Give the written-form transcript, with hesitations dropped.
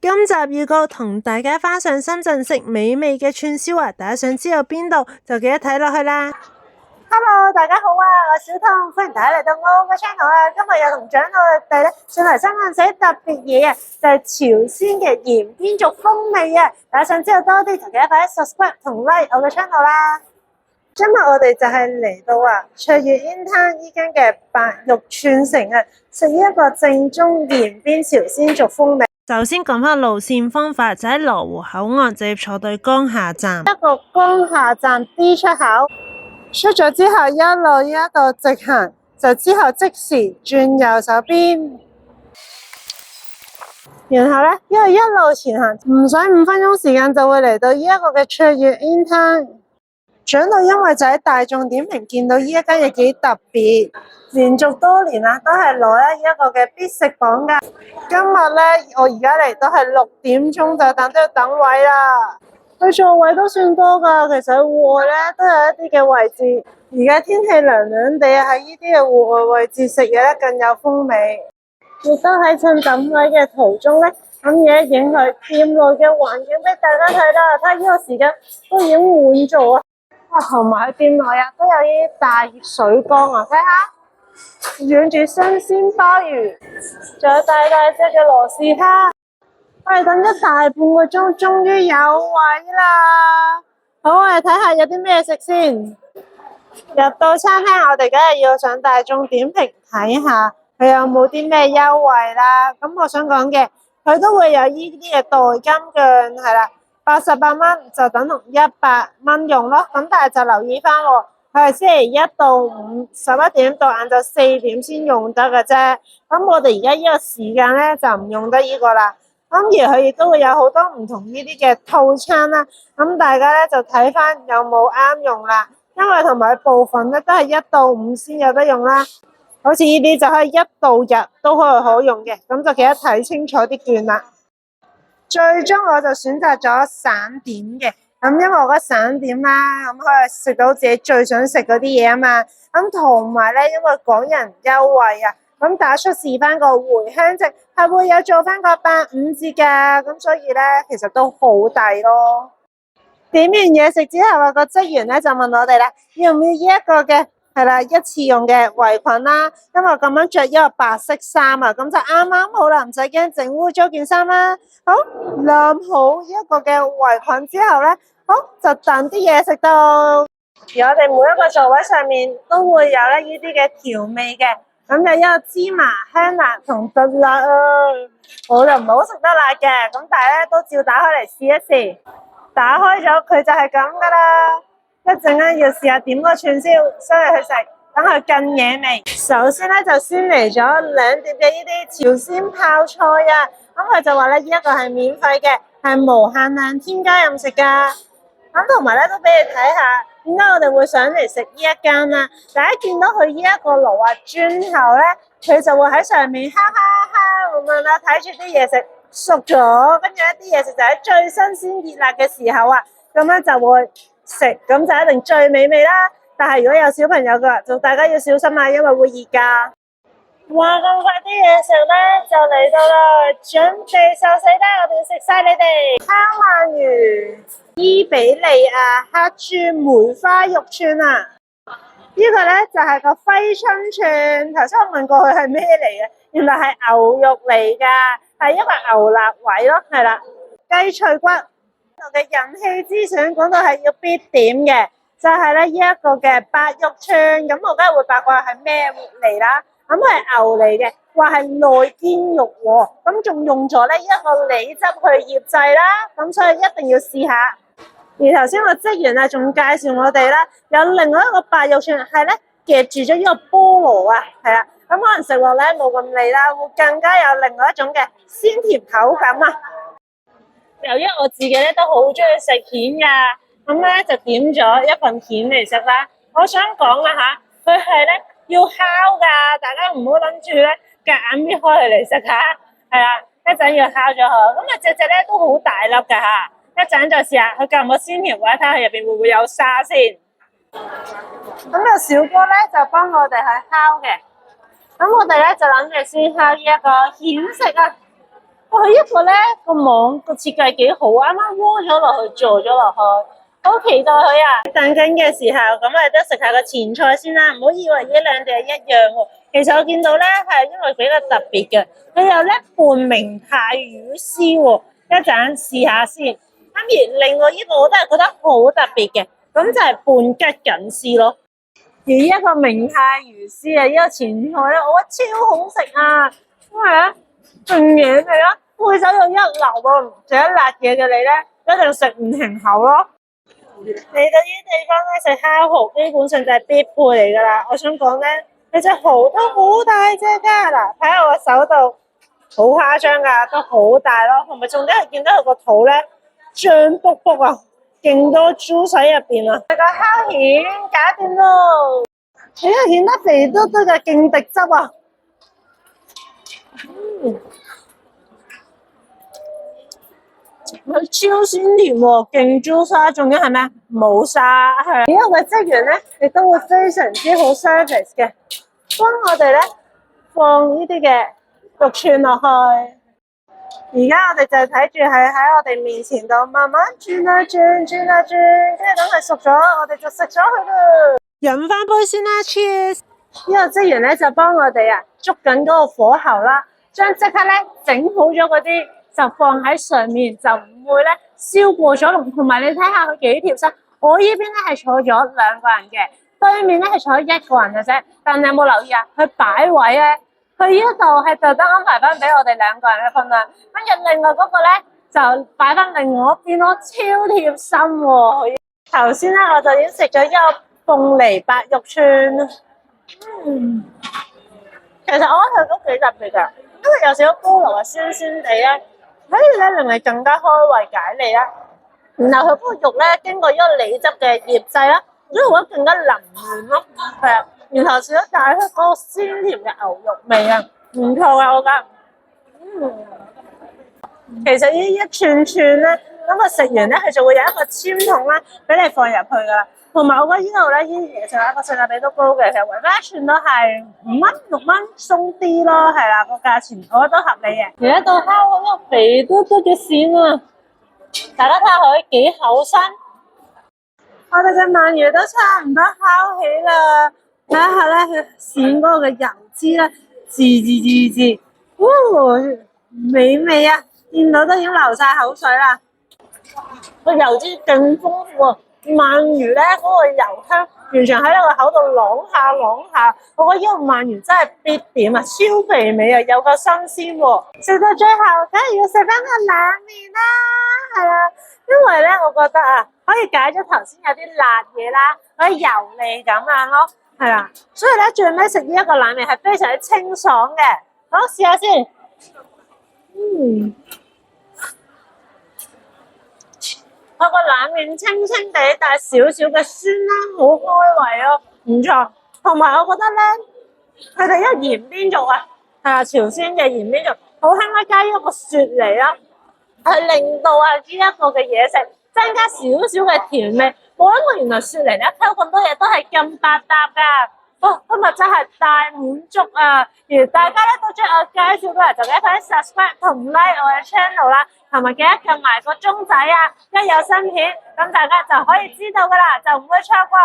今集預告同大家返上深圳食美味嘅串燒啊！大家想知道邊度就記得睇落去啦。Hello， 大家好啊，我小湯，歡迎大家嚟到我嘅 channel 啊！今日又同長老哋咧上嚟深圳食特別嘢啊，就係朝鮮嘅延邊族風味啊！大家想知道多啲，就記得快啲 subscribe 同 like 我嘅 channel 啦。今日我哋就係嚟到卓越煙灘依間嘅白肉串城啊，食一個正宗延邊朝鮮族風味。首先講翻路線方法，就喺羅湖口岸直接坐到江夏站，一個江夏站 D 出口，出咗之後一路直行，就之後即時轉右手邊，然後呢，因為一路前行唔使5分鐘時間就會嚟到呢一個嘅卓越煙灘。長到因為就喺大眾點評見到呢一間嘢幾特別，連續多年啦都係攞一個嘅必食榜噶。今日咧我而家嚟都係6點鐘就都要等位啦。佢座位都算多噶，其實戶外咧都有一啲嘅位置。而家天氣涼涼地喺呢啲嘅戶外位置食嘢咧更有風味。亦都喺趁等位嘅途中咧，咁嘢影佢店內嘅環境俾大家睇啦。睇呢個時間都已經滿座啊！同埋喺店內都有啲大熱水缸啊，睇下養住新鮮鮑魚，仲有大隻嘅螺絲蝦。我哋等咗大半個鐘，終於有位啦。好，我哋睇下有啲咩食先。入到餐廳，我哋梗係要上大眾點評睇下佢有冇啲咩優惠啦。咁我想講嘅，佢都會有呢啲嘅代金券，係啦。88蚊就等同100蚊用咯，咁但係就留意翻喎，佢係星期1到5 11點到晏晝4點先用得嘅啫。咁我哋而家呢個時間咧就唔用得呢個啦。咁而佢亦都會有好多唔同呢啲嘅套餐啦。咁大家咧就睇翻有冇啱用啦。因為同埋部分咧都係1到5先有得用啦。好似呢啲就可以1到日都可以用嘅，咁就記得睇清楚啲券啦。最終我就選擇咗散點嘅，咁因為我覺得散點啦，咁可以食到自己最想食嗰啲嘢啊嘛，咁同埋咧，因為港人優惠啊，咁打出示翻個回鄉值係會有做翻個85折噶，咁所以咧其實都好抵咯。點完嘢食之後，個職員咧就問我哋啦，要唔要呢一個嘅？係啦，一次用嘅圍裙啦，因為咁樣着一個白色衫啊，咁就啱啱好啦，唔使驚整污糟件衫啦。好，晾好一個嘅圍裙之後咧，好就等啲嘢食到。而我哋每一個座位上面都會有咧呢啲嘅調味嘅，咁就一個芝麻、香辣同特辣啊。我就唔係好食得辣嘅，咁但係咧都照打開嚟試一試。打開咗佢就係咁噶啦。一陣間要試下點個串燒，所以去食，等佢更惹味。首先咧就先嚟咗2碟嘅呢啲朝鮮泡菜啊，咁佢就話咧呢一個係免費嘅，係無限量添加任食噶。咁同埋咧都俾你睇下，點解我哋會上嚟食呢一間啊？大家見到佢呢一個爐啊，轉頭咧佢就會喺上面哈哈哈咁樣啦，睇住啲嘢食熟咗，跟住一啲嘢食就喺最新鮮熱辣嘅時候啊，咁樣就會食，咁就一定最美味啦。但係如果有小朋友嘅，就大家要小心啊，因為會熱噶。哇，咁快啲嘢食咧就嚟到啦，準備受死啦！我哋要食晒你哋。烤鰻魚、伊比利亞黑豬梅花肉串啊！呢個咧就係個揮春串。頭先我問過佢係咩嚟嘅，原來係牛肉嚟噶，係一個牛肋位咯，係啦，雞脆骨。嘅人氣之選講到係要必點嘅，就係咧呢一個嘅白肉串，咁我梗係會八卦係咩嚟啦。咁係牛嚟嘅，話係內肩肉喎，咁仲用咗呢一個梨汁去醃製啦，咁所以一定要試下。而頭先個職員啊，仲介紹我哋啦，有另外一個白肉串係咧夾住咗呢個菠蘿啊，係啦，咁可能食落咧冇咁膩啦，會更加有另外一種嘅鮮甜口感啊。由於我自己咧都好中意食蜆噶，咁咧就點咗一份蜆嚟食啦。我想講啦吓，佢係咧要烤噶，大家唔好諗住咧夾硬搣開佢嚟食吓，係啦，一陣要烤咗佢。咁啊隻咧都好大粒噶吓，一陣再試下佢撳個鮮甜位，睇下入邊會唔會有沙先。咁個小哥咧就幫我哋去烤嘅，咁我哋咧就諗住先烤呢一個蜆食啊。佢一個咧個網個設計幾好，啱啱窩咗落去做咗落去，好期待佢啊！等緊嘅時候，咁我哋都食下個前菜先啦，唔好以為呢兩隻係一樣喎。其實我見到咧係因為比較特別嘅，佢有咧半明太魚絲喎，一陣試下先。咁而另外呢個我都係覺得好特別嘅，咁就係半吉緊絲咯。而一個明太魚絲啊，呢個前菜咧，我覺得超好食啊！因為咧勁嘢味啦，配手又一流喎，食得辣嘢嘅你咧一定食唔停口咯。嚟到呢啲地方咧食烤蠔，基本上就係必配嚟噶啦。我想講咧，你隻蠔都好大隻噶，嗱睇下我個手度，好誇張噶，都好大咯。同埋重點係見到佢個肚咧脹卜卜啊，勁多豬仔入邊啊！個烤蜆搞掂咯，呢個蜆得肥嘟嘟嘅，勁滴汁啊！佢超鮮甜喎，勁豬沙，仲要係咩？冇沙，係。而家個職員咧，亦都會非常之好 service 嘅，幫我哋咧放呢啲嘅肉串落去。而家我哋就睇住係喺我哋面前度慢慢轉啊轉，轉啊轉，跟住等佢熟咗，我哋就食咗佢啦。飲翻杯先啦 ，Cheers！呢個職員咧就幫我哋啊捉緊嗰個火候啦，將即刻咧整好咗嗰啲就放喺上面，就唔會咧燒過咗籠。同埋你睇下佢幾貼身，我呢邊咧係坐咗2個人嘅，對面咧係坐咗1個人嘅啫。但你有冇留意啊？佢擺位咧？佢呢度係特登安排翻俾我哋2個人嘅份量，跟住另外嗰個咧就擺翻另外一邊咯，超貼心喎！頭先咧我就已經食咗一個鳳梨白肉串，其實我覺得佢都幾特別㗎，因為有少少菠蘿啊鮮鮮地咧，所以咧令你更加開胃解膩啦。然後佢嗰個肉咧經過呢個梨汁嘅醃製啦，所以我覺得更加腍嫩咯，係啊。然後少咗帶出嗰個鮮甜嘅牛肉味啊，唔錯啊，我覺得。其實呢一串串咧，咁我食完咧，佢就會有一個籤筒啦，俾你放入去噶啦。同埋我覺得呢度咧，呢啲嘢食一個性價比都高嘅，其實圍翻一串都係5蚊6蚊鬆啲咯，係啦，個價錢我覺得都合理嘅。而家到烤嗰個肥嘟嘟嘅鱔啊，大家睇下佢幾厚身。我哋嘅鰻魚都差唔多烤起啦。睇下咧，佢鱔嗰個嘅油脂咧，滋，美味啊！見到都已經流晒口水啦。個油脂勁豐富啊！鰻魚咧嗰個油香完全喺你個口度啷下啷下，我覺得呢個鰻魚真係必點啊，超肥美啊，又夠新鮮喎！食到最後梗係要食翻個冷麵啦，係啊，因為咧我覺得啊，可以解咗頭先有啲辣嘢啦，可以油膩咁樣咯。係啦，所以咧最尾食呢一個冷麵係非常之清爽嘅。好，試下先。我個冷麵清清地，帶少少嘅酸啦，好開胃咯，唔錯。同埋我覺得咧，佢哋一鹽邊肉啊，係啊，朝鮮嘅鹽邊肉，好興咧加一個雪梨啦，係令到啊呢一個嘅嘢食增加少少嘅甜味。冇諗過原來雪梨咧溝咁多嘢都係咁百搭㗎。今日真係大滿足啊！而大家咧都將我介紹過嚟，就記得快啲 subscribe 同 like 我嘅 channel 啦，同埋記得撳埋個鐘仔啊！一有新片，咁大家就可以知道㗎啦，就唔會錯過。